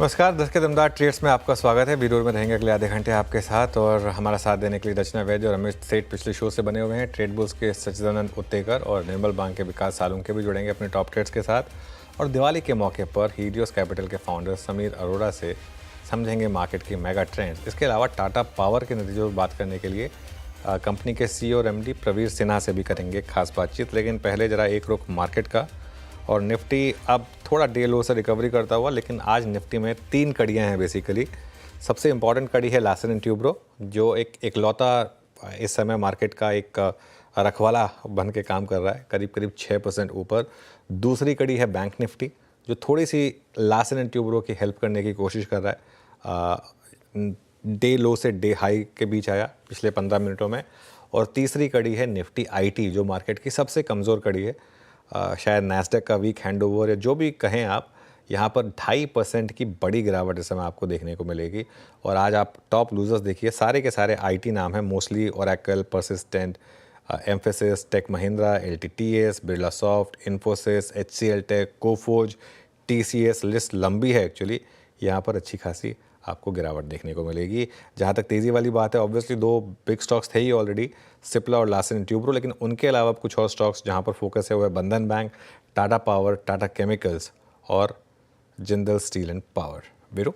नमस्कार दर्शक दमदार ट्रेड्स में आपका स्वागत है। वीडियो में रहेंगे अगले आधे घंटे आपके साथ और हमारा साथ देने के लिए रचना वैद्य और रमेश सेठ पिछले शो से बने हुए हैं। ट्रेड बुल्स के सच्चिदानंद उत्तेकर और निर्मल बैंक के विकास सालुंके भी जुड़ेंगे अपने टॉप ट्रेड्स के साथ। और दिवाली के मौके पर हीलियोस कैपिटल के फाउंडर समीर अरोड़ा से समझेंगे मार्केट की मेगा ट्रेंड्स। इसके अलावा टाटा पावर के नतीजों पर बात करने के लिए कंपनी के CEO और MD प्रवीर सिन्हा से भी करेंगे खास बातचीत। लेकिन पहले जरा एक रुख मार्केट का। और निफ्टी अब थोड़ा डे लो से रिकवरी करता हुआ, लेकिन आज निफ्टी में 3 कड़ियाँ हैं बेसिकली। सबसे इम्पॉर्टेंट कड़ी है लार्सन एंड ट्यूब्रो, जो एक इकलौता इस समय मार्केट का एक रखवाला बन के काम कर रहा है, करीब करीब 6% ऊपर। दूसरी कड़ी है बैंक निफ्टी, जो थोड़ी सी लार्सन एंड ट्यूब्रो की हेल्प करने की कोशिश कर रहा है। डे लो से डे हाई के बीच आया पिछले 15 मिनटों में। और तीसरी कड़ी है निफ्टी IT, जो मार्केट की सबसे कमज़ोर कड़ी है। शायद नैस्डैक का वीक हैंडओवर या जो भी कहें आप, यहाँ पर 2.5% की बड़ी गिरावट इस समय आपको देखने को मिलेगी। और आज आप टॉप लूजर्स देखिए, सारे के सारे IT नाम हैं mostly. Oracle, Persistent, Mphasis, tech Mahindra, LTTS, Birla soft, Infosys, HCL tech, Coforge, TCS। List लंबी है एक्चुअली। यहाँ पर अच्छी खासी आपको गिरावट देखने को मिलेगी। जहाँ तक तेज़ी वाली बात है, ऑब्वियसली 2 बिग स्टॉक्स थे ही ऑलरेडी, सिप्ला और लार्सन एंड ट्यूब्रो। लेकिन उनके अलावा कुछ और स्टॉक्स जहाँ पर फोकस है वो है Bandhan Bank, Tata Power, Tata Chemicals और Jindal Steel and Power. Veeru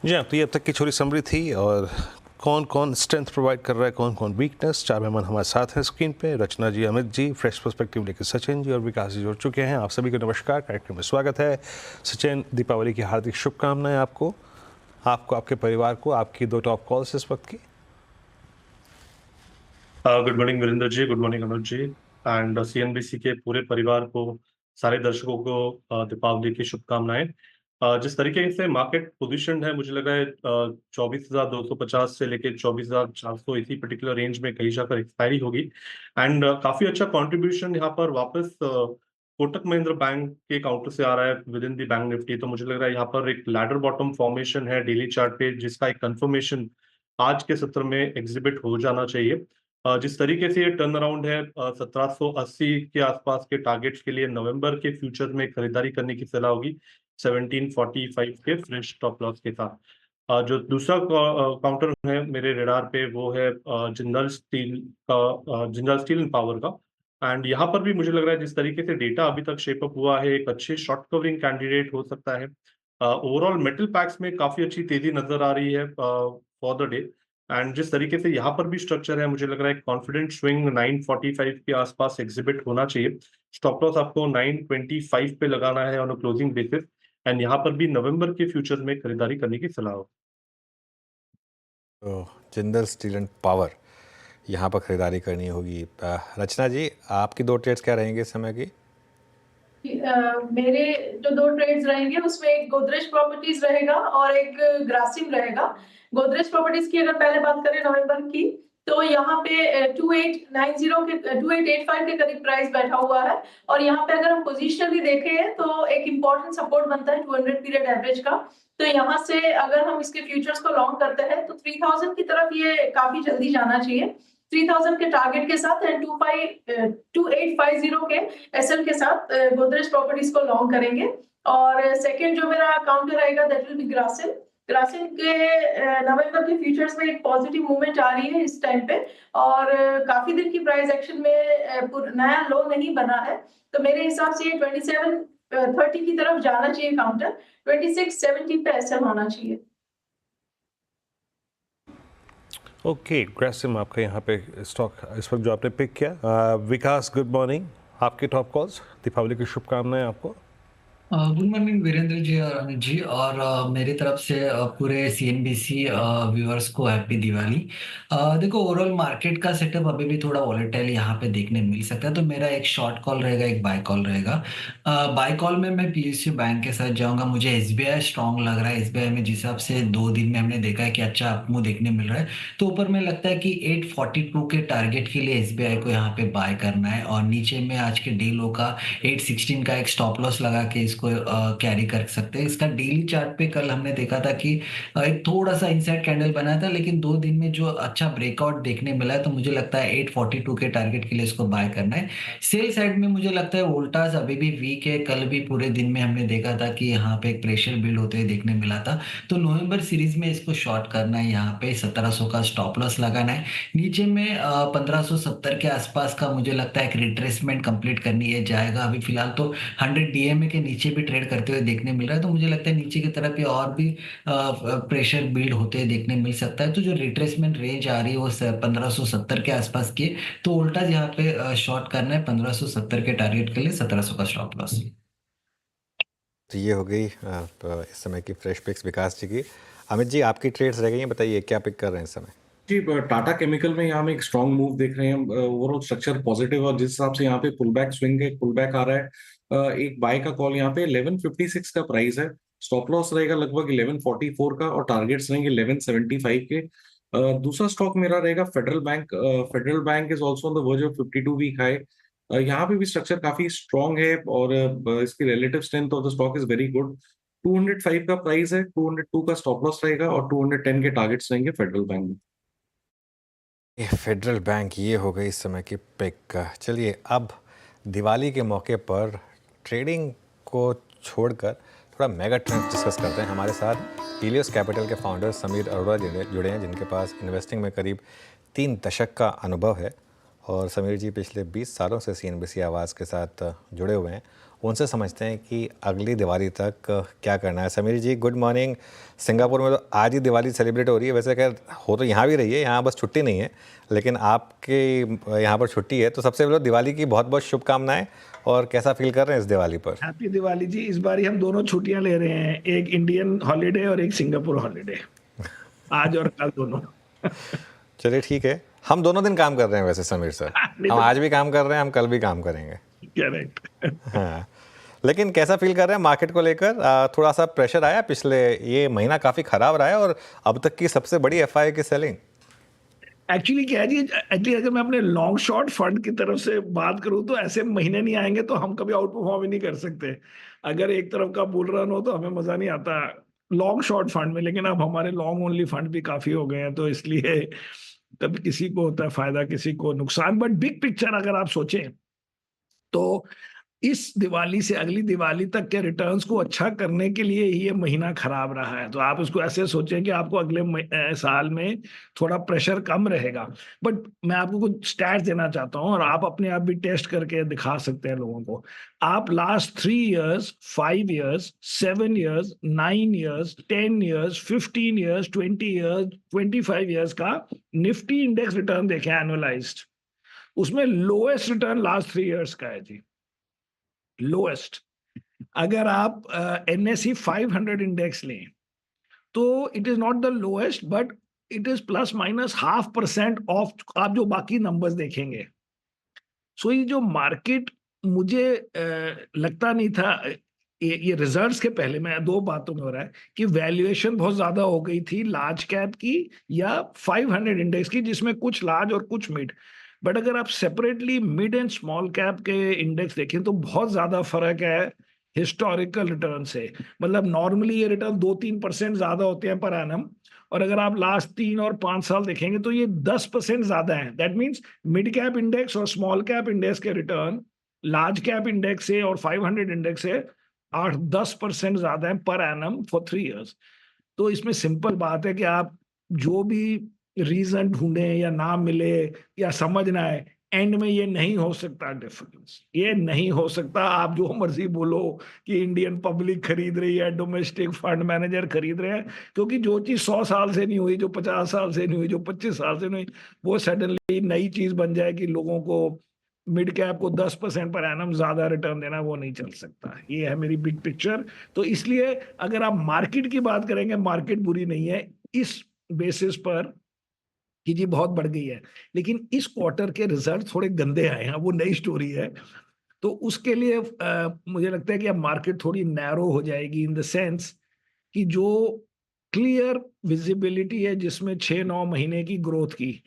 ji हाँ, तो ये अब तक की छोटी समरी थी। और कौन कौन स्ट्रेंथ प्रोवाइड कर रहा है, कौन कौन वीकनेस, 4 मेहमान हमारे साथ हैं स्क्रीन पे। रचना जी, अमित जी, फ्रेश पर्सपेक्टिव लेकर सचिन जी और विकास जी जुड़ चुके हैं। आप सभी को नमस्कार, कार्यक्रम में स्वागत है। सचिन, दीपावली की हार्दिक शुभकामनाएं आपको, आपके परिवार को। आपकी 2 टॉप कॉल्स इस वक्त की। Good morning Virendra ji, good morning Amit ji and CNBC के पूरे परिवार को, सारे दर्शकों को दीपावली की शुभकामनाएं। जिस तरीके से मार्केट पोजीशन है, मुझे लग रहा है 24,250 से लेकर 24,400 इसी पर्टिकुलर रेंज में कहीं जाकर एक्सपायरी होगी। एंड काफी अच्छा कंट्रीब्यूशन यहाँ पर वापस कोटक महिंद्रा बैंक के काउंटर से आ रहा है with in the bank Nifty. तो मुझे लग रहा है यहाँ पर एक लैडर बॉटम फॉर्मेशन है डेली चार्ट पे, जिसका एक कंफर्मेशन आज के सत्र में एग्जिबिट हो जाना चाहिए। जिस तरीके से ये टर्न अराउंड है, 1780 के आसपास के टारगेट्स के लिए नवंबर के फ्यूचर में खरीदारी करने की सलाह होगी 1745 के फ्रेश स्टॉप लॉस के साथ। जो दूसरा काउंटर है मेरे रडार पे, वो है जिंदल स्टील एंड पावर का। एंड यहाँ पर भी मुझे लग रहा है जिस तरीके से डेटा अभी तक शेप अप हुआ है, एक अच्छे शॉर्ट कवरिंग कैंडिडेट हो सकता है। ओवरऑल मेटल पैक्स में काफी अच्छी तेजी नजर आ रही है फॉर द डे। एंड जिस तरीके से यहाँ पर भी स्ट्रक्चर है, मुझे लग रहा है कॉन्फिडेंट स्विंग 945 के आसपास एग्जिबिट होना चाहिए। स्टॉप लॉस आपको 925 पे लगाना है on a closing basis. And यहाँ पर भी नवंबर के फ्यूचर में खरीदारी करने की सलाह हो। तो जिंदल स्टील एंड पावर यहाँ पर खरीदारी करनी होगी। रचना जी, आपकी 2 ट्रेड्स क्या रहेंगे इस समय की? मेरे जो 2 ट्रेड्स रहेंगे उसमें एक गोदरेज प्रॉपर्टीज रहेगा और एक ग्रासिम रहेगा। गोदरेज प्रॉपर्टीज की अगर पहले बात करें नवंबर की, तो यहाँ पे 2890 के 2885 के करीब प्राइस बैठा हुआ है। और यहाँ पे अगर हम पोजिशनली देखें तो एक इम्पोर्टेंट सपोर्ट बनता है 200 पीरियड एवरेज का। तो यहाँ से अगर हम इसके फ्यूचर्स को लॉन्ग करते हैं तो 3000 की तरफ ये काफी जल्दी जाना चाहिए। 3000 के टारगेट के साथ एंड 2850 के SL के साथ गोदरेज प्रॉपर्टीज को लॉन्ग करेंगे। और सेकंड जो मेरा काउंटर रहेगा that will be Grasim. Grasim के नवंबर के फ्यूचर्स में एक पॉजिटिव मूवमेंट आ रही है इस टाइम पे। और काफी दिन की प्राइस एक्शन में नया लो नहीं बना है। तो मेरे हिसाब से ये 2730 की तरफ जाना चाहिए काउंटर, 2670 पे SL होना चाहिए। ओके, ग्रासिम आपका यहाँ पे स्टॉक इस वक्त जो आपने पिक किया। विकास, गुड मॉर्निंग, आपके टॉप कॉल्स, दीपावली की शुभकामनाएं आपको। गुड मॉर्निंग वीरेंद्र जी और अमित जी, और मेरी तरफ से पूरे CNBC व्यूअर्स को हैप्पी दिवाली। देखो, ओवरऑल मार्केट का सेटअप अभी भी थोड़ा वॉलेटाइल यहाँ पे देखने मिल सकता है। तो मेरा एक शॉर्ट कॉल रहेगा, एक बाय कॉल रहेगा। बाय कॉल में मैं PSU बैंक के साथ जाऊंगा। मुझे SBI स्ट्रांग लग रहा है। SBI में जिस हिसाब से 2 दिन में हमने देखा है कि अच्छा अपमूव देखने मिल रहा है, तो ऊपर में लगता है कि 842 के टारगेट के लिए SBI को यहाँ पे बाय करना है। और नीचे में आज के डे लो का 816 का एक स्टॉप लॉस लगा के इसको इसको कैरी कर सकते हैं। इसका डेली चार्ट पे कल हमने देखा था कि एक थोड़ा सा इनसाइड कैंडल बना था, लेकिन 2 दिन में जो अच्छा ब्रेकआउट देखने मिला है, तो मुझे लगता है 842 के टारगेट के लिए इसको बाय करना है। सेल साइड में मुझे लगता है वोल्टास अभी भी वीक है। कल भी पूरे दिन में हमने देखा था कि यहाँ पे एक प्रेशर बिल्ड होते हुए देखने मिला था, तो नवंबर सीरीज में इसको शॉर्ट करना है। यहाँ पे 1700 का स्टॉप लॉस लगाना है। नीचे में 1570 के आसपास का मुझे लगता है एक रिट्रेसमेंट कंप्लीट करनी है जाएगा। अभी फिलहाल तो 100 डीएमए के नीचे भी ट्रेड करते हुए देखने मिल रहा है, तो मुझे लगता है नीचे की तरफ ये और भी प्रेशर बिल्ड होते हुए देखने मिल सकता है। तो जो रिट्रेसमेंट रेंज आ रही है वो 1570 के आसपास की है, तो उल्टा यहाँ पे शॉर्ट करना है 1570 के टारगेट के लिए 1700 का स्टॉप लॉस। तो ये हो गई इस समय की फ्रेश पिक्स विकास जी की। अमित जी, आपकी ट्रेड्स रह गई हैं, बताइए क्या पिक कर रहे हैं इस समय? जी, टाटा केमिकल में यहाँ हम एक स्ट्रांग मूव देख रहे हैं। ओवरऑल स्ट्रक्चर पॉजिटिव, और जिस हिसाब से यहाँ पे पुल बैक स्विंग है, पुल बैक आ रहा है, एक बाय का कॉल यहाँ पे 1156 का प्राइस है। स्टॉप लॉस रहेगा लगभग 1144 का, और टारगेट्स रहेंगे 1175 के। दूसरा स्टॉक मेरा रहेगा federal bank. Federal bank is also on the verge of 52 week high. यहाँ पे भी स्ट्रक्चर काफी स्ट्रांग है, और इसकी relative strength of the stock is very good. 205 का प्राइस है, 202 का स्टॉप लॉस रहेगा, और 210 के टारगेट्स रहेंगे फेडरल बैंक में। ये फेडरल बैंक ये हो गई इस समय की पिक। चलिए अब दिवाली के मौके पर ट्रेडिंग को छोड़कर थोड़ा मेगा ट्रेंड्स डिस्कस करते हैं। हमारे साथ हीलियोस कैपिटल के फाउंडर समीर अरोड़ा जुड़े हैं, जिनके पास इन्वेस्टिंग में करीब 3 दशक का अनुभव है। और समीर जी पिछले 20 सालों से CNBC आवाज़ के साथ जुड़े हुए हैं। उनसे समझते हैं कि अगली दिवाली तक क्या करना है। समीर जी, गुड मॉर्निंग। सिंगापुर में तो आज ही दिवाली सेलिब्रेट हो रही है, वैसे खैर हो तो यहाँ भी रही है, यहाँ बस छुट्टी नहीं है, लेकिन आपके यहाँ पर छुट्टी है, तो सबसे पहले दिवाली की बहुत बहुत शुभकामनाएं। और कैसा फील कर रहे हैं इस दिवाली पर? हैप्पी दिवाली जी। इस बार हम दोनों छुट्टियां ले रहे हैं, एक इंडियन हॉलीडे और एक सिंगापुर हॉलीडे, आज और कल दोनों। चलिए ठीक है, हम दोनों दिन काम कर रहे हैं वैसे समीर सर, हम आज भी काम कर रहे हैं, हम कल भी काम करेंगे। करेक्ट। हाँ, लेकिन कैसा फील कर रहे हैं मार्केट को लेकर? थोड़ा सा प्रेशर आया, पिछले ये महीना काफ़ी ख़राब रहा है और अब तक की सबसे बड़ी FI की सेलिंग। एक्चुअली क्या है जी, एक्चुअली अगर मैं अपने लॉन्ग शॉर्ट फंड की तरफ से बात करूं तो ऐसे महीने नहीं आएंगे तो हम कभी आउट परफॉर्म ही नहीं कर सकते। अगर एक तरफ का बुल रन हो तो हमें मजा नहीं आता लॉन्ग शॉर्ट फंड में, लेकिन अब हमारे लॉन्ग ओनली फंड भी काफी हो गए हैं, तो इसलिए कभी किसी को होता है फायदा, किसी को नुकसान। बट बिग पिक्चर अगर आप सोचें तो इस दिवाली से अगली दिवाली तक के रिटर्न्स को अच्छा करने के लिए ही ये महीना खराब रहा है। तो आप इसको ऐसे सोचें कि आपको अगले साल में थोड़ा प्रेशर कम रहेगा। बट मैं आपको कुछ स्टैट्स देना चाहता हूं और आप अपने आप भी टेस्ट करके दिखा सकते हैं लोगों को। आप last 3 years, 5 years, 7 years, 9 years, 10 years, 15 years, 20 years, 25 years का निफ्टी इंडेक्स रिटर्न देखें एनुअलाइज्ड, उसमें लोएस्ट रिटर्न लास्ट 3 इयर्स का है जी, लोएस्ट। अगर आप NSE 500 इंडेक्स लें तो it is not the lowest, but it is plus minus 0.5% of आप जो बाकी नंबर्स देखेंगे। सो ये जो मार्केट, मुझे लगता नहीं था ये रिजल्ट्स के पहले, मैं 2 बातों में हो रहा है कि वैल्यूएशन बहुत ज्यादा हो गई थी लार्ज कैप की या 500 इंडेक्स की, जिसमें कुछ लार्ज और कुछ मिड। बट अगर आप separately mid and small cap के इंडेक्स देखें तो बहुत ज्यादा फर्क है हिस्टोरिकल रिटर्न से। मतलब नॉर्मली ये रिटर्न 2-3% ज्यादा होते हैं पर एनम, और अगर आप लास्ट 3 और 5 साल देखेंगे तो ये 10% ज्यादा है। That means mid cap index और स्मॉल कैप इंडेक्स के रिटर्न लार्ज कैप इंडेक्स से और 500 इंडेक्स से 8-10% ज्यादा है पर एनम फॉर 3 इयर्स। तो इसमें सिंपल बात है कि आप जो भी रीजन ढूंढे या ना मिले या समझ ना आए, एंड में ये नहीं हो सकता डिफरेंस, ये नहीं हो सकता। आप जो मर्जी बोलो कि इंडियन पब्लिक खरीद रही है, डोमेस्टिक फंड मैनेजर खरीद रहे हैं, क्योंकि जो चीज 100 साल से नहीं हुई, जो 50 साल से नहीं हुई, जो 25 साल से नहीं हुई, वो सडनली नई चीज बन जाए कि लोगों को मिड कैप को 10% पर एनम ज्यादा रिटर्न देना, वो नहीं चल सकता। ये है मेरी बिग पिक्चर। तो इसलिए अगर आप मार्केट की बात करेंगे, मार्केट बुरी नहीं है इस बेसिस पर कि जी बहुत बढ़ गई है, लेकिन इस क्वार्टर के रिजल्ट थोड़े गंदे आए हैं, वो नई स्टोरी है। तो उसके लिए मुझे लगता है कि अब मार्केट थोड़ी नैरो हो जाएगी इन द सेंस कि जो क्लियर विजिबिलिटी है जिसमें 6-9 महीने की ग्रोथ की,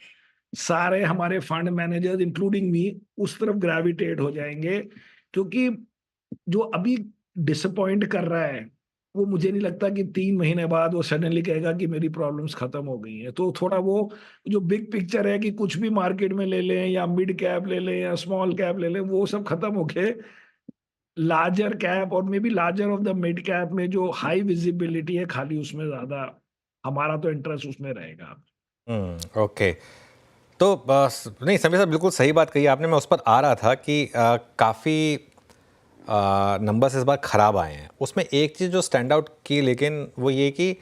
सारे हमारे फंड मैनेजर्स इंक्लूडिंग मी उस तरफ ग्रेविटेट हो जाएंगे, क्योंकि जो अभी डिसअपॉइंट कर रहा है, वो मुझे नहीं लगता कि 3 महीने बाद वो सडनली कहेगा कि मेरी प्रॉब्लम्स खत्म हो गई हैं। तो थोड़ा वो जो बिग पिक्चर है कि कुछ भी मार्केट में ले लें या मिड कैप ले लें या स्मॉल कैप ले लें, वो सब खत्म होके लार्जर कैप और may be larger of the mid cap में जो हाई विजिबिलिटी है, खाली उसमें ज़्यादा हमारा तो इंटरेस्ट उसमें रहेगा। ओके। तो नहीं समीर साहब, बिल्कुल सही बात कही आपने। मैं उस पर आ रहा था कि काफ़ी नंबर्स इस बार ख़राब आए हैं। उसमें एक चीज़ जो स्टैंड आउट की, लेकिन वो ये कि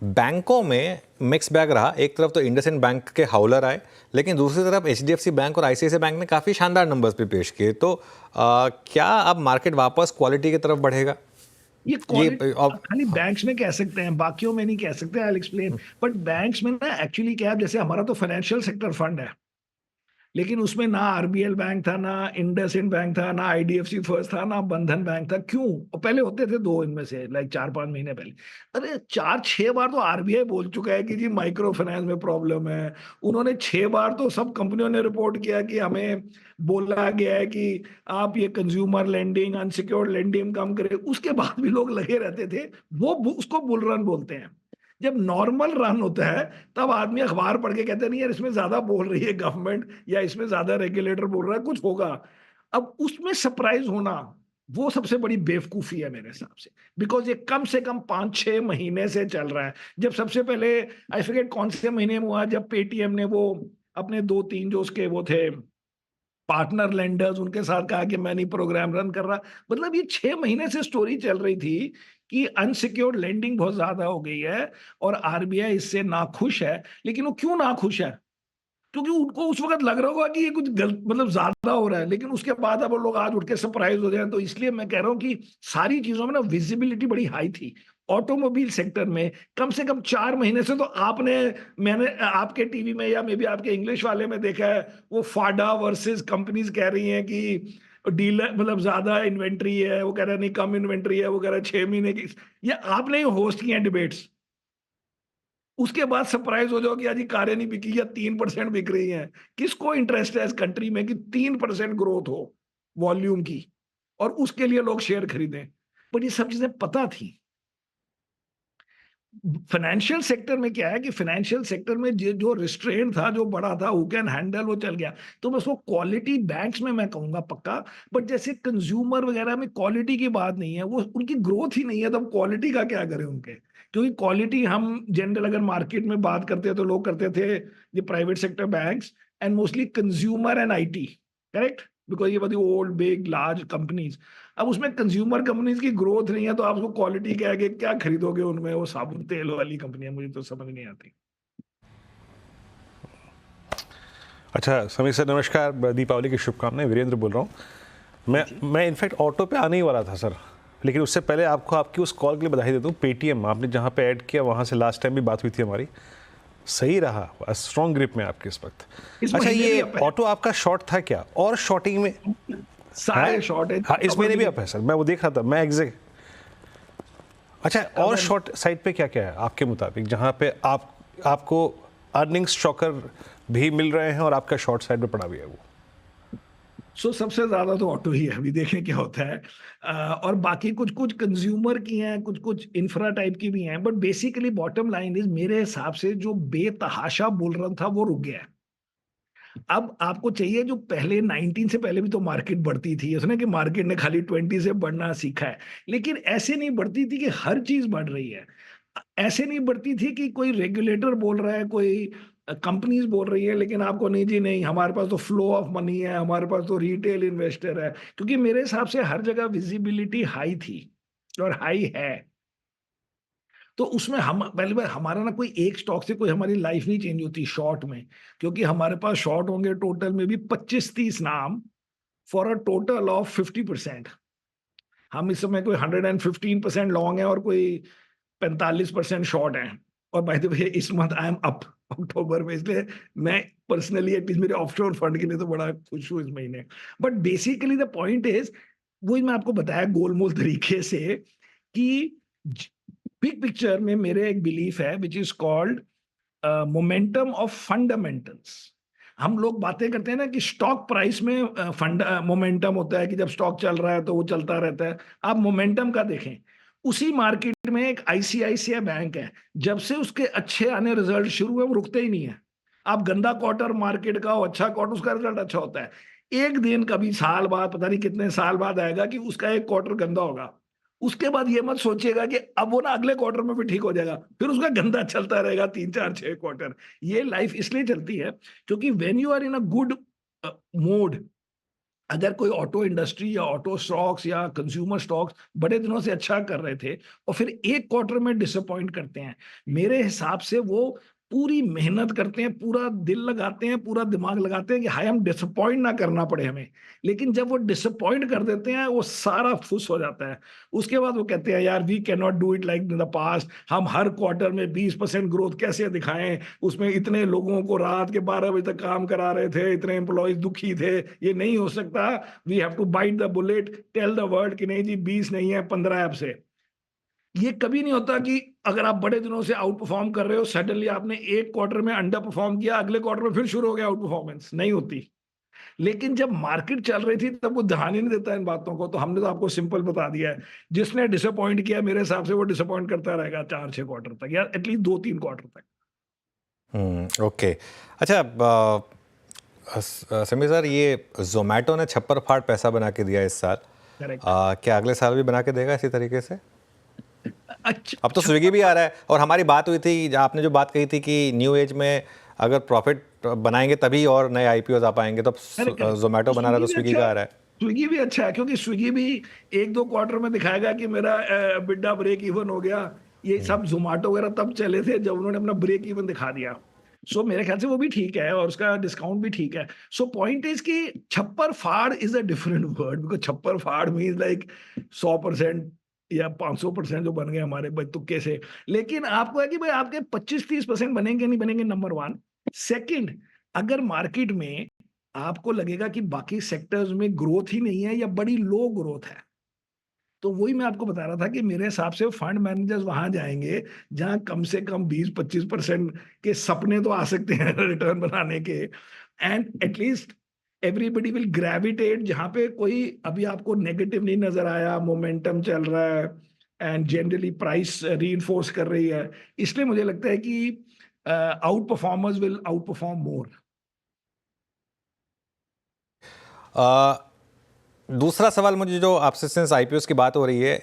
बैंकों में मिक्स बैग रहा। एक तरफ तो इंडसइंड बैंक के हाउलर आए, लेकिन दूसरी तरफ एचडीएफसी बैंक और आईसीआईसीआई बैंक ने काफ़ी शानदार नंबर्स भी पेश किए। तो क्या अब मार्केट वापस क्वालिटी की तरफ बढ़ेगा? ये क्वालिटी खाली बैंक्स में कह सकते हैं, बाकियों में नहीं कह सकते। I will explain. But banks में ना एक्चुअली क्या है, जैसे हमारा तो फाइनेंशियल सेक्टर फंड है, लेकिन उसमें ना आरबीएल बैंक था, ना इंडसइंड बैंक था, ना आईडीएफसी फर्स्ट था, ना बंधन बैंक था। क्यों? और पहले होते थे दो इनमें से, लाइक 4-5 महीने पहले। अरे 4-6 बार तो आरबीआई बोल चुका है कि जी माइक्रो फाइनेंस में प्रॉब्लम है। उन्होंने 6 बार तो सब कंपनियों ने रिपोर्ट किया कि हमें बोला गया है कि आप ये कंज्यूमर लेंडिंग, अनसिक्योर्ड लेंडिंग कम करें। उसके बाद भी लोग लगे रहते थे। वो उसको बुल रन बोलते हैं। जब नॉर्मल रन होता है तब आदमी अखबार पढ़ के कहते नहीं यार इसमें ज्यादा बोल रही है गवर्नमेंट, या इसमें ज्यादा रेगुलेटर बोल रहा है, कुछ होगा। अब उसमें सरप्राइज होना वो सबसे बड़ी बेवकूफी है मेरे हिसाब से, बिकॉज ये कम से कम 5-6 महीने से चल रहा है। जब सबसे पहले आई फॉरगेट कौन से महीने में हुआ, जब पेटीएम ने वो अपने 2-3 जो उसके वो थे पार्टनर लेंडर्स, उनके साथ कहा कि मैं नहीं प्रोग्राम रन कर रहा। मतलब ये 6 महीने से स्टोरी चल रही थी कि अनसिक्योर्ड लेंडिंग बहुत ज्यादा हो गई है और आरबीआई इससे नाखुश है। लेकिन वो क्यों नाखुश है? क्योंकि उनको उस वक्त लग रहा होगा कि ये कुछ गलत, मतलब ज्यादा हो रहा है, लेकिन उसके बाद अब लोग आज उठ के सरप्राइज हो जाए। तो इसलिए मैं कह रहा हूं कि सारी चीजों में ना विजिबिलिटी बड़ी हाई थी। ऑटोमोबाइल सेक्टर में कम से कम 4 महीने से तो मैंने आपके टीवी में या मे बी आपके इंग्लिश वाले में देखा है, वो फाडा वर्सेस कंपनीज कह रही हैं कि डीलर मतलब ज्यादा इन्वेंट्री है, वो कह रहा है नहीं कम इन्वेंट्री है, वो कह रहा है 6 महीने की। ये आपने ही होस्ट किए हैं डिबेट्स। उसके बाद सरप्राइज हो जाओ कि आज ये कारें नहीं बिकी या 3% बिक रही हैं। किसको इंटरेस्ट है इस कंट्री में कि 3% ग्रोथ हो वॉल्यूम की, और उसके लिए लोग शेयर खरीदें? बट ये सब चीजें पता थी। फाइनेंशियल सेक्टर में क्या है कि फाइनेंशियल सेक्टर में जो रिस्ट्रेंट था, जो बड़ा था, हु कैन हैंडल, वो चल गया। तो बस वो क्वालिटी बैंक्स में मैं कहूंगा पक्का। बट जैसे कंज्यूमर वगैरह में क्वालिटी की बात नहीं है, वो उनकी ग्रोथ ही नहीं है, तब क्वालिटी का क्या करें उनके? क्योंकि क्वालिटी हम जनरल अगर मार्केट में बात करते हैं तो लोग करते थे ये private sector banks and mostly consumer and IT, correct? Because ये बड़ी ओल्ड बिग लार्ज कंपनीज। अब उसमें कंज्यूमर कंपनीज की ग्रोथ नहीं है, तो आप उसको क्वालिटी कह के क्या खरीदोगे उनमें? वो साबुन तेल वाली कंपनियां, मुझे तो समझ नहीं आती। अच्छा समीर सर, नमस्कार, दीपावली की शुभकामनाएं। वीरेंद्र बोल रहा हूँ। मैं इनफैक्ट ऑटो पे आने ही वाला था सर, लेकिन उससे पहले आपको आपकी उस कॉल के लिए बधाई देता हूँ। पेटीएम आपने जहाँ पे ऐड किया वहाँ से लास्ट टाइम भी बात हुई थी हमारी, सही रहा, स्ट्रॉन्ग ग्रिप में आपके इस वक्त। अच्छा, ये ऑटो आपका शॉर्ट था क्या? और शॉर्टिंग में सारे शॉर्ट है। हाँ, इस महीने भी अप है सर, मैं वो देख रहा था, मैं एग्जैक्ट। अच्छा, और शॉर्ट साइड पे क्या क्या है आपके मुताबिक, जहाँ पे आपको अर्निंग्स शॉकर भी मिल रहे हैं और आपका शॉर्ट साइड पे पड़ा भी है वो? सबसे ज्यादा तो ऑटो ही है, अभी देखें क्या होता है। और बाकी कुछ कुछ कंज्यूमर की हैं, कुछ कुछ इंफ्रा टाइप की भी हैं। But basically bottom line is, मेरे हिसाब से जो बेतहाशा बुल रन था वो रुक गया है। अब आपको चाहिए, जो पहले 19 से पहले भी तो मार्केट बढ़ती थी, उसने कि मार्केट ने खाली 20 से बढ़ना सीखा है, लेकिन ऐसे नहीं बढ़ती थी कि हर चीज बढ़ रही है। ऐसे नहीं बढ़ती थी कि कोई रेगुलेटर बोल रहा है, कोई कंपनीज बोल रही है, लेकिन आपको नहीं जी नहीं, हमारे पास तो फ्लो ऑफ मनी है, हमारे पास तो रिटेल इन्वेस्टर है। क्योंकि मेरे हिसाब से हर जगह विजिबिलिटी हाई थी और हाई है। तो उसमें हम पहली बार हमारा ना कोई एक स्टॉक से कोई हमारी लाइफ नहीं चेंज होती शॉर्ट में, क्योंकि हमारे पास शॉर्ट होंगे टोटल में भी 25-30 नाम फॉर अ टोटल ऑफ 50%। हम इस समय कोई 115% लॉन्ग है और कोई 45% शॉर्ट है। और बाय द वे इस मंथ आई एम अप अक्टूबर में, इसलिए मैं पर्सनली एटलीस्ट मेरे ऑफशोर फंड के लिए तो बड़ा खुश हूँ इस महीने। But basically the point is, वही मैं आपको बताया गोलमोल तरीके से कि बिग पिक्चर में मेरे एक बिलीफ है which is called momentum of fundamentals. हम लोग बातें करते हैं ना कि स्टॉक प्राइस में फंड मोमेंटम होता है कि जब स्टॉक चल रहा है तो वो चलता रहता है। आप मोमेंटम का देखें, उसी मार्केट में एक आईसीआईसीआई बैंक है, जब से उसके अच्छे आने रिजल्ट शुरू हुए वो रुकते ही नहीं है। आप गंदा क्वार्टर मार्केट का हो, अच्छा क्वार्टर, उसका रिजल्ट अच्छा होता है। एक दिन कभी साल बाद, पता नहीं कितने साल बाद आएगा कि उसका एक क्वार्टर गंदा होगा। उसके बाद ये मत सोचिएगा कि अब वो ना अगले क्वार्टर में भी ठीक हो जाएगा, फिर उसका गंदा चलता रहेगा 3 4 6 क्वार्टर। ये लाइफ इसलिए चलती है क्योंकि when you are in a good mood, अगर कोई ऑटो इंडस्ट्री या ऑटो स्टॉक्स या कंज्यूमर स्टॉक्स बड़े दिनों से अच्छा कर रहे थे और फिर एक क्वार्टर में डिसअपॉइंट करते हैं, मेरे हिसाब से वो पूरी मेहनत करते हैं, पूरा दिल लगाते हैं, पूरा दिमाग लगाते हैं कि हाय हम डिसअपॉइंट ना करना पड़े हमें। लेकिन जब वो डिसअपॉइंट कर देते हैं, वो सारा फुस हो जाता है। उसके बाद वो कहते हैं यार we can not do it like in the past, हम हर क्वार्टर में 20% ग्रोथ कैसे दिखाएं, उसमें इतने लोगों को रात के 12 बजे तक काम करा रहे थे, इतने एम्प्लॉयज दुखी थे, ये नहीं हो सकता। We have to bite the bullet, tell the world कि नहीं जी 20 नहीं है 15 ऐप से। ये कभी नहीं होता कि अगर आप बड़े दिनों से आउट परफॉर्म कर रहे हो, सडनली आपने एक क्वार्टर में अंडर परफॉर्म किया, अगले क्वार्टर में फिर शुरू हो गया आउट परफॉर्मेंस, नहीं होती। लेकिन जब मार्केट चल रही थी तब वो ध्यान ही नहीं देता इन बातों को। तो हमने तो आपको सिंपल बता दिया है, जिसने डिसअपॉइंट किया मेरे हिसाब से वो डिसअपॉइंट करता रहेगा 4-6 क्वार्टर तक, या एटलीस्ट 2-3 क्वार्टर तक। ओके। अच्छा, समीर सर, ये जोमेटो ने छप्पर फाड़ पैसा बना के दिया इस साल, करेक्ट। क्या अगले साल भी बना के देगा इसी तरीके से? अच्छा, अब तो स्विगी भी आ रहा है, और हमारी बात हुई थी, आपने जो बात कही थी कि न्यू एज में अगर प्रॉफिट बनाएंगे तभी और नए आईपीओ आ पाएंगे, तो जोमेटो बना रहा है तो स्विगी का आ रहा है। स्विगी भी अच्छा है, क्योंकि स्विगी भी 1-2 क्वार्टर में दिखाएगा कि मेरा बिड्डा ब्रेक इवन हो गया। ये सब जोमेटो वगैरह तब चले थे जब उन्होंने अपना ब्रेक इवन दिखा दिया। सो मेरे ख्याल से वो भी ठीक है और उसका डिस्काउंट भी ठीक है। सो पॉइंट इज कि छप्पर फाड़ is a different word, because छप्पर फाड़ मीन्स लाइक 100% या 500% जो बन गए हमारे तुक्के से। लेकिन आपको है कि भाई आपके 25-30% बनेंगे नहीं बनेंगे, नंबर 1। सेकंड, अगर मार्केट में आपको लगेगा कि बाकी सेक्टर्स में ग्रोथ ही नहीं है या बड़ी लो ग्रोथ है, तो वही मैं आपको बता रहा था कि मेरे हिसाब से फंड मैनेजर्स वहां जाएंगे जहां कम से कम 20-25% के सपने तो आ सकते हैं रिटर्न बनाने के। And at least everybody will gravitate जहां पे कोई अभी आपको नेगेटिव नहीं नजर आया, मोमेंटम चल रहा है एंड जनरली प्राइस रीइंफोर्स कर रही है। इसलिए मुझे लगता है कि outperformers will outperform more. दूसरा सवाल मुझे, जो आपसे सिंस आईपीओस की बात हो रही है,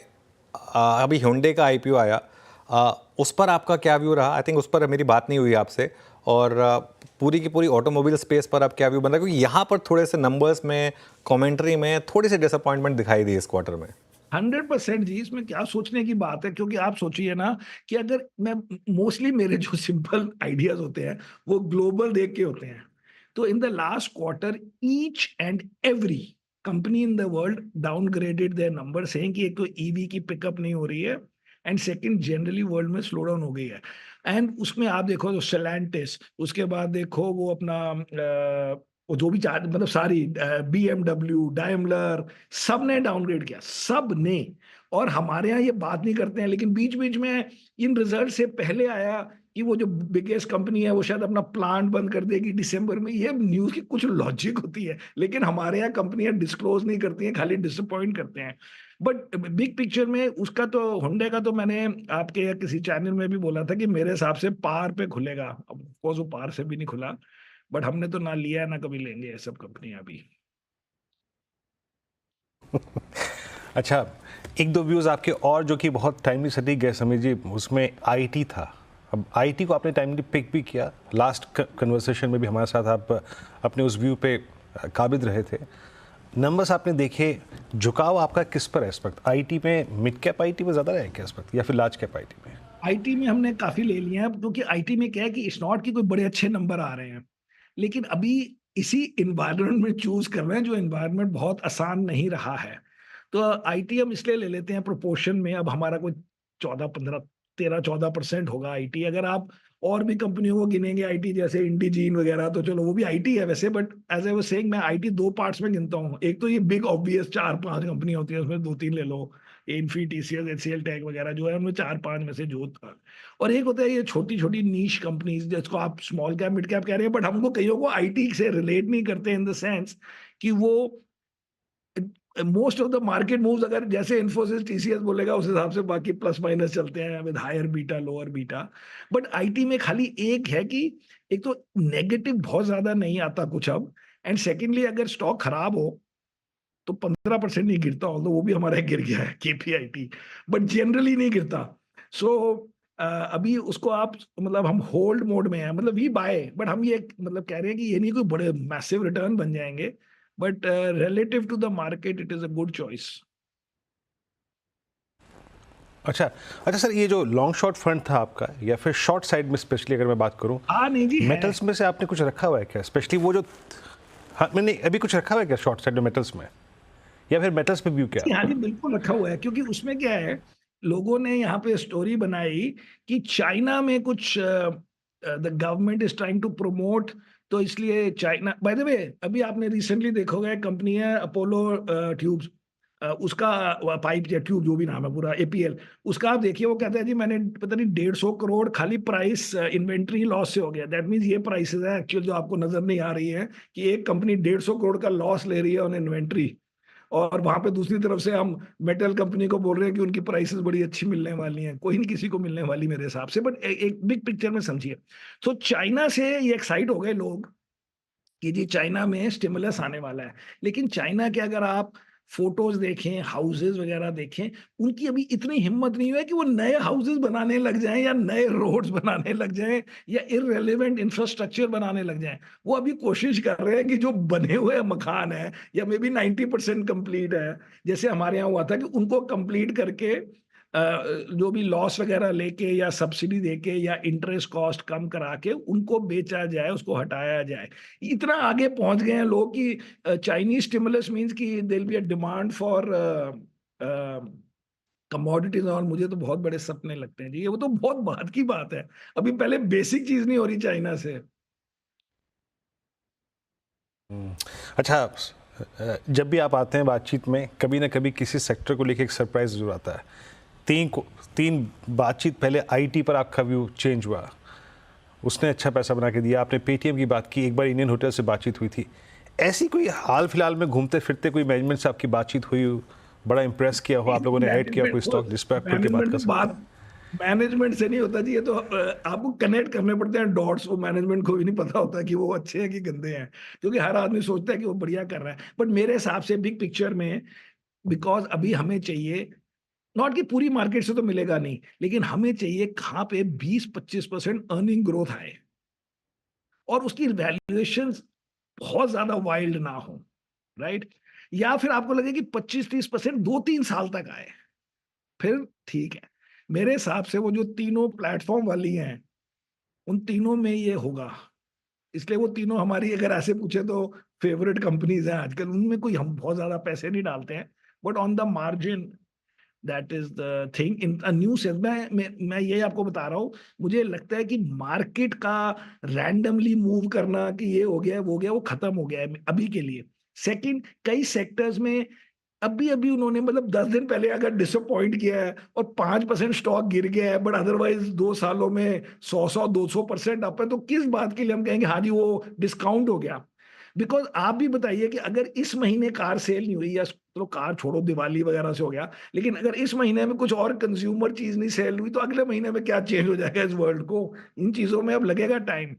अभी hyundai का आईपीओ आया, उस पर आपका क्या व्यू रहा? आई थिंक उस पर मेरी बात नहीं हुई आपसे। और पूरी की पूरी ऑटोमोबाइल स्पेस पर अब क्या व्यू बन रहा है? क्योंकि यहाँ पर थोड़े से नंबर्स में, कमेंट्री में थोड़ी सी डिसअपॉइंटमेंट दिखाई दी इस क्वार्टर में। 100% जी, इसमें क्या सोचने की बात है, क्योंकि आप सोचिए ना कि अगर मैं मोस्टली मेरे जो सिंपल आइडियाज होते हैं वो ग्लोबल देख के होते हैं। तो in the last quarter each and every company in the world downgraded their number, saying कि एक तो ईवी की पिकअप नहीं हो रही है एंड सेकंड जनरली वर्ल्ड में स्लो डाउन हो गई है। एंड उसमें आप देखो तो सेलेंटिस, उसके बाद देखो वो अपना वो जो भी मतलब सारी BMW, डायमलर, सब ने डाउनग्रेड किया, सब ने। और हमारे यहाँ ये बात नहीं करते हैं, लेकिन बीच बीच में इन रिजल्ट से पहले आया कि वो जो बिगेस्ट कंपनी है वो शायद अपना प्लांट बंद कर देगी दिसंबर में। ये न्यूज़ की कुछ लॉजिक होती है, लेकिन हमारे यहाँ कंपनियां डिस्क्लोज नहीं करती हैं, खाली डिसअपॉइंट करते हैं। बट बिग पिक्चर में उसका तो होंडे का तो मैंने आपके या किसी चैनल में भी बोला था कि मेरे हिसाब से पार पे खुलेगा। अब वो पार से भी नहीं खुला, बट हमने तो ना लिया ना कभी लेंगे ये सब कंपनियां अभी। अच्छा, एक दो व्यूज़ आपके और जो कि बहुत टाइमली सटीक गए समीर जी, उसमें आईटी था। अब आईटी को आपने टाइमली पिक भी किया, लास्ट कन्वर्सेशन में भी हमारे साथ आप अपने उस व्यू पे काबिज रहे थे। नंबर्स आपने देखे, झुकाव आपका किस पर है इस वक्त? आईटी में, मिड कैप आईटी में ज़्यादा है क्या इस वक्त, या फिर लार्ज कैप आईटी में? आईटी में हमने काफ़ी ले लिए हैं, क्योंकि आईटी में क्या है कि इट्स नॉट कि कोई बड़े अच्छे नंबर आ रहे हैं, लेकिन अभी इसी इन्वायरमेंट में चूज कर रहे हैं जो इन्वायरमेंट बहुत आसान नहीं रहा है। तो आईटी हम इसलिए ले लेते हैं प्रोपोर्शन में, अब हमारा कोई 14, 15, 13-14% होगा आईटी। अगर आप और भी कंपनियों को गिनेंगे आईटी जैसे इंडिजीन वगैरह, तो चलो वो भी आईटी है वैसे, but as I was saying मैं आईटी 2 पार्ट्स में गिनता हूँ। एक तो ये बिग ऑब्वियस 4-5 कंपनियां होती है, उसमें 2-3 ले लो, इन्फी, टीसीएस, एचसीएल टेक वगैरह जो है, उनमें 4-5 में से जो था। और एक होता है ये छोटी-छोटी नीश कंपनीज जिसको आप स्मॉल कैप, मिड कैप कह रहे हैं, बट हमको कईयों को आईटी से रिलेट नहीं करते इन द सेंस कि वो most of the market moves अगर जैसे इन्फोसिस, टीसीएस बोलेगा उस हिसाब से बाकी प्लस माइनस चलते हैं with higher beta, lower beta. But IT में खाली एक है कि एक तो नेगेटिव बहुत ज्यादा नहीं आता कुछ अब, एंड सेकेंडली अगर स्टॉक खराब हो तो 15% नहीं गिरता, ऑल्दो वो भी हमारा गिर गया है केपीआईटी, बट जनरली नहीं गिरता। सो अभी उसको आप मतलब हम होल्ड मोड में हैं, मतलब वी बाय, बट हम ये मतलब कह रहे हैं कि ये नहीं कोई बड़े मैसिव रिटर्न बन जाएंगे, but relative to the market it is a good choice. अच्छा अच्छा सर, ये जो लॉन्ग शॉर्ट फंड था आपका, या फिर शॉर्ट साइड में स्पेशली अगर मैं बात करूं, हाँ नहीं जी, मेटल्स में से आपने कुछ रखा हुआ है क्या, स्पेशली वो जो, हाँ मैंने अभी कुछ रखा हुआ है क्या शॉर्ट साइड में मेटल्स में, या फिर मेटल्स पे व्यू क्या? हाँ जी बिल्कुल रखा हुआ है, क्योंकि उसमें क्या है, लोगों ने यहाँ पे स्टोरी बनाई कि चाइना में कुछ the government is trying to promote, तो इसलिए चाइना, बाय द वे अभी आपने रिसेंटली देखोगे कंपनी है अपोलो ट्यूब्स, उसका पाइप या ट्यूब जो भी नाम है पूरा एपीएल, उसका आप देखिए वो कहता है जी मैंने पता नहीं 150 करोड़ खाली प्राइस इन्वेंट्री लॉस से हो गया। दैट मीन्स ये प्राइसेस है एक्चुअल जो आपको नजर नहीं आ रही है कि एक कंपनी 150 करोड़ का लॉस ले रही है ऑन इन्वेंट्री, और वहां पे दूसरी तरफ से हम मेटल कंपनी को बोल रहे हैं कि उनकी प्राइसेस बड़ी अच्छी मिलने वाली हैं। कोई नहीं किसी को मिलने वाली मेरे हिसाब से, बट एक बिग पिक्चर में समझिए। तो चाइना से ये एक्साइट हो गए लोग कि जी चाइना में स्टिमुलस आने वाला है, लेकिन चाइना के अगर आप फोटोज देखें, हाउसेज वगैरह देखें, उनकी अभी इतनी हिम्मत नहीं है कि वो नए हाउसेज बनाने लग जाएं या नए रोड्स बनाने लग जाएं या इररिलेवेंट इंफ्रास्ट्रक्चर बनाने लग जाएं। वो अभी कोशिश कर रहे हैं कि जो बने हुए मकान है या मे बी 90% कंप्लीट है, जैसे हमारे यहाँ हुआ था, कि उनको कंप्लीट करके जो भी लॉस वगैरह लेके या सब्सिडी देके या इंटरेस्ट कॉस्ट कम करा के उनको बेचा जाए, उसको हटाया जाए। इतना आगे पहुंच गए हैं लोग कि चाइनीज स्टिमुलस मींस कि there be a demand for commodities, और मुझे तो बहुत बड़े सपने लगते हैं जी, वो तो बहुत बात की बात है। अभी पहले बेसिक चीज नहीं हो रही चाइना से। अच्छा, जब भी आप आते हैं बातचीत में, कभी ना कभी किसी सेक्टर को लेकर एक सरप्राइज जरूर आता है। तीन बातचीत पहले आईटी पर आपका व्यू चेंज हुआ, उसने अच्छा पैसा बना के दिया। आपने पेटीएम की बात की, एक बार इंडियन होटल से बातचीत हुई थी। ऐसी कोई हाल फिलहाल में घूमते फिरते कोई मैनेजमेंट से आपकी बातचीत हुई, बड़ा इंप्रेस किया हो, आप लोगों ने ऐड किया कोई स्टॉक जिस पर आप खुल के बात कर सकते हैं? मैनेजमेंट से नहीं होता जी, ये तो आपको कनेक्ट करने पड़ते हैं डॉट्स। वो मैनेजमेंट को भी नहीं पता होता कि वो अच्छे हैं कि गंदे हैं, क्योंकि हर आदमी सोचता है कि वो बढ़िया कर रहा है। बट मेरे हिसाब से बिग पिक्चर में, बिकॉज अभी हमें चाहिए, नॉट कि पूरी मार्केट से तो मिलेगा नहीं, लेकिन हमें चाहिए कहाँ पे 20-25% अर्निंग ग्रोथ आए और उसकी वैल्यूएशन बहुत ज्यादा वाइल्ड ना हो, राइट? या फिर आपको लगे कि 25-30% 2-3 साल तक आए, फिर ठीक है। मेरे हिसाब से वो जो तीनों प्लेटफॉर्म वाली हैं, उन तीनों में ये होगा। इसलिए वो तीनों हमारी, अगर ऐसे पूछे तो फेवरेट कंपनीज हैं आजकल। उनमें कोई हम बहुत ज्यादा पैसे नहीं डालते हैं, but on the margin that is the thing in a new sense. मैं ये आपको बता रहा हूँ, मुझे लगता है कि मार्केट का रैंडमली मूव करना कि ये हो गया वो हो गया, वो खत्म हो गया है अभी के लिए। सेकंड, कई सेक्टर्स में अभी अभी उन्होंने मतलब 10 दिन पहले अगर डिसअपॉइंट किया है और 5% स्टॉक गिर गया है, बट अदरवाइज 2 सालों में 100-200% अप है, तो किस बात के लिए हम कहेंगे हाँ जी वो डिस्काउंट हो गया? बिकॉज आप भी बताइए कि अगर इस महीने कार सेल नहीं हुई, या चलो कार छोड़ो दिवाली वगैरह से हो गया, लेकिन अगर इस महीने में कुछ और कंज्यूमर चीज नहीं सेल हुई, तो अगले महीने में क्या चेंज हो जाएगा इस वर्ल्ड को? इन चीजों में अब लगेगा टाइम।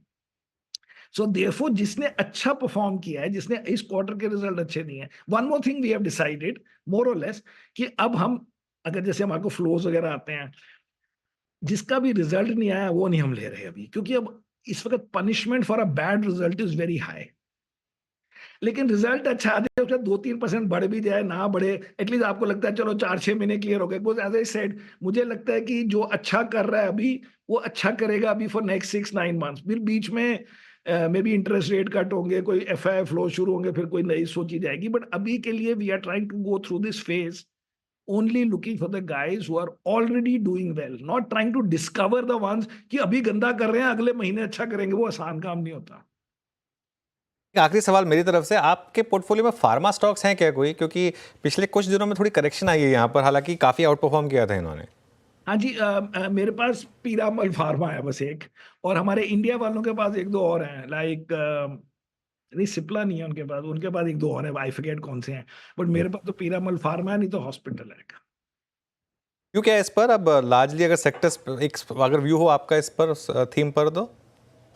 सो देयरफॉर जिसने अच्छा परफॉर्म किया है, जिसने इस क्वार्टर के रिजल्ट अच्छे दिए हैं, one more thing we have decided more or less, कि अब हम अगर जैसे हमारे को फ्लोज वगैरह आते हैं, जिसका भी रिजल्ट नहीं आया वो नहीं हम ले रहे अभी, क्योंकि अब इस वक्त punishment for a bad result is very high. लेकिन रिजल्ट अच्छा आ जाए, उसका 2-3% बढ़ भी जाए, ना बढ़े, एटलीस्ट आपको लगता है चलो 4-6 महीने क्लियर हो गए। बिकॉज एज आई सेड, मुझे लगता है कि जो अच्छा कर रहा है अभी, वो अच्छा करेगा अभी फॉर नेक्स्ट 6-9 मंथ्स। फिर बीच में may be interest rate cut होंगे, कोई एफआई फ्लो शुरू होंगे, फिर कोई नई सोची जाएगी। बट अभी के लिए we are trying to go through this phase only looking for the guys who are already doing well, not trying to discover the ones कि अभी गंदा कर रहे हैं अगले महीने अच्छा करेंगे, वो आसान काम नहीं होता। एक आखिरी सवाल मेरी तरफ से, आपके पोर्टफोलियो में फार्मा स्टॉक्स हैं क्या कोई? क्योंकि पिछले कुछ दिनों में थोड़ी करेक्शन आई है यहाँ पर, हालांकि काफ़ी आउट परफॉर्म किया था इन्होंने। हाँ जी, मेरे पास पीरामल फार्मा है बस एक, और हमारे इंडिया वालों के पास एक दो और हैं, लाइक नहीं सिप्ला नहीं है उनके पास एक दो और है, आई फॉरगेट कौन से हैं, बट मेरे पास तो पीरामल फार्मा है, नहीं तो हॉस्पिटल है। क्यों, क्या इस पर अब लार्जली अगर सेक्टर्स एक अगर व्यू हो आपका इस पर थीम पर तो?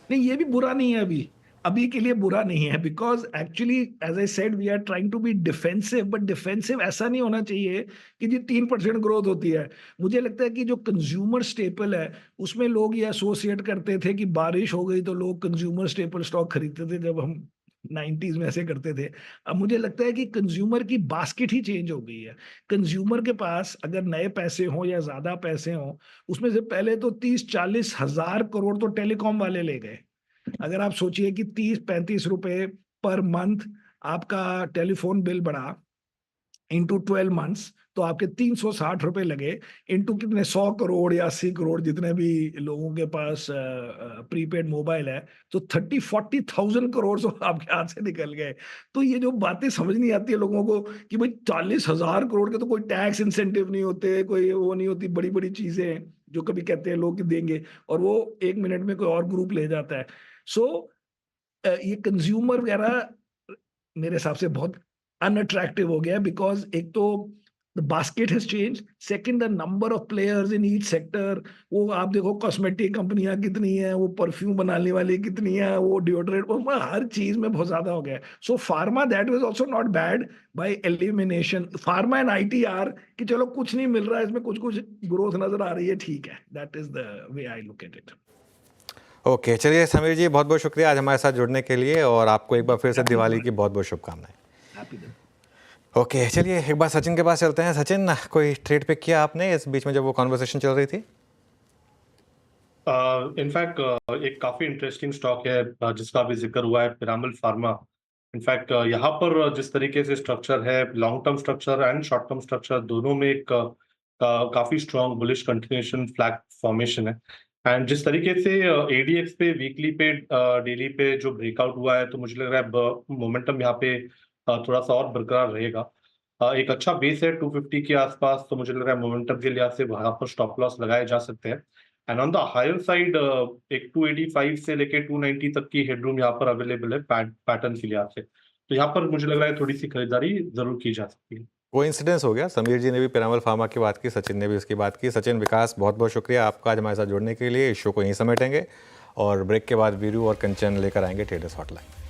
नहीं, ये भी बुरा नहीं है, अभी के लिए बुरा नहीं है, because actually as I said we are trying to be defensive, but defensive ऐसा नहीं होना चाहिए कि जी 3% ग्रोथ होती है। मुझे लगता है कि जो कंज्यूमर स्टेपल है उसमें लोग ये एसोसिएट करते थे कि बारिश हो गई तो लोग कंज्यूमर स्टेपल स्टॉक खरीदते थे, जब हम 90s में ऐसे करते थे। अब मुझे लगता है कि कंज्यूमर की बास्केट ही चेंज हो गई है। कंज्यूमर के पास अगर नए पैसे हों या ज्यादा पैसे हों, उसमें से पहले तो 30-40 हजार करोड़ तो टेलीकॉम वाले ले गए। अगर आप सोचिए कि 30-35 रुपए पर मंथ आपका टेलीफोन बिल बढ़ा इंटू 12 मंथ्स, तो आपके 360 रुपए लगे इंटू कितने 100 करोड़ या 80 करोड़ जितने भी लोगों के पास प्रीपेड मोबाइल है, तो 30-40,000 करोड़ तो आपके हाथ से निकल गए। तो ये जो बातें समझ नहीं आती है लोगों को कि भाई 40,000 करोड़ के तो कोई टैक्स इंसेंटिव नहीं होते, कोई वो नहीं होती, बड़ी बड़ी चीजें जो कभी कहते हैं लोग कि देंगे और वो 1 मिनट में कोई और ग्रुप ले जाता है। सो ये कंज्यूमर वगैरह मेरे हिसाब से बहुत अनअट्रैक्टिव हो गया, बिकॉज एक तो the basket has change, second the number of players in each sector. वो आप देखो कॉस्मेटिक कंपनियां कितनी है, वो परफ्यूम बनाने वाली कितनी है, वो डिओड्रेंट, वो हर चीज में बहुत ज्यादा हो गया। So pharma that was also not bad by elimination. Pharma and ITR कि चलो कुछ नहीं मिल रहा है इसमें, कुछ कुछ ग्रोथ नजर आ रही है, ठीक है, that is the way I look at it. Okay, चलिए समीर जी, बहुत बहुत शुक्रिया आज हमारे साथ जुड़ने के लिए, और आपको एक बार फिर से दिवाली की बहुत बहुत शुभकामनाएं। हैप्पी दिन। ओके, चलिए एक बार सचिन के पास चलते हैं। सचिन, कोई ट्रेड पिक किया आपने इस बीच में जब वो कॉन्वर्सेशन चल रही थी? इनफैक्ट एक काफी इंटरेस्टिंग स्टॉक है जिसका भी जिक्र हुआ है, पिरामल फार्मा। इनफैक्ट यहाँ पर जिस तरीके से स्ट्रक्चर है, long term structure and short term structure दोनों में एक काफी strong bullish continuation flag formation है। एंड जिस तरीके से एडीएक्स पे वीकली पे डेली पे जो ब्रेकआउट हुआ है, तो मुझे लग रहा है मोमेंटम यहाँ पे थोड़ा सा और बरकरार रहेगा। एक अच्छा बेस है 250 के आसपास, तो मुझे लग रहा है मोमेंटम के लिहाज से वहां पर स्टॉप लॉस लगाए जा सकते हैं। And on the higher side एक 285 से लेके 290 तक की हेडरूम यहाँ पर अवेलेबल है पैटर्न के लिहाज से, तो यहाँ पर मुझे लग रहा है थोड़ी सी खरीदारी जरूर की जा सकती है। कोइंसिडेंस हो गया, समीर जी ने भी पिरामल फार्मा की बात की, सचिन ने भी उसकी बात की। सचिन, विकास, बहुत बहुत शुक्रिया आपका आज हमारे साथ जुड़ने के लिए। इस शो को यहीं समेटेंगे और ब्रेक के बाद वीरू और कंचन लेकर आएंगे ट्रेडर्स हॉटलाइन।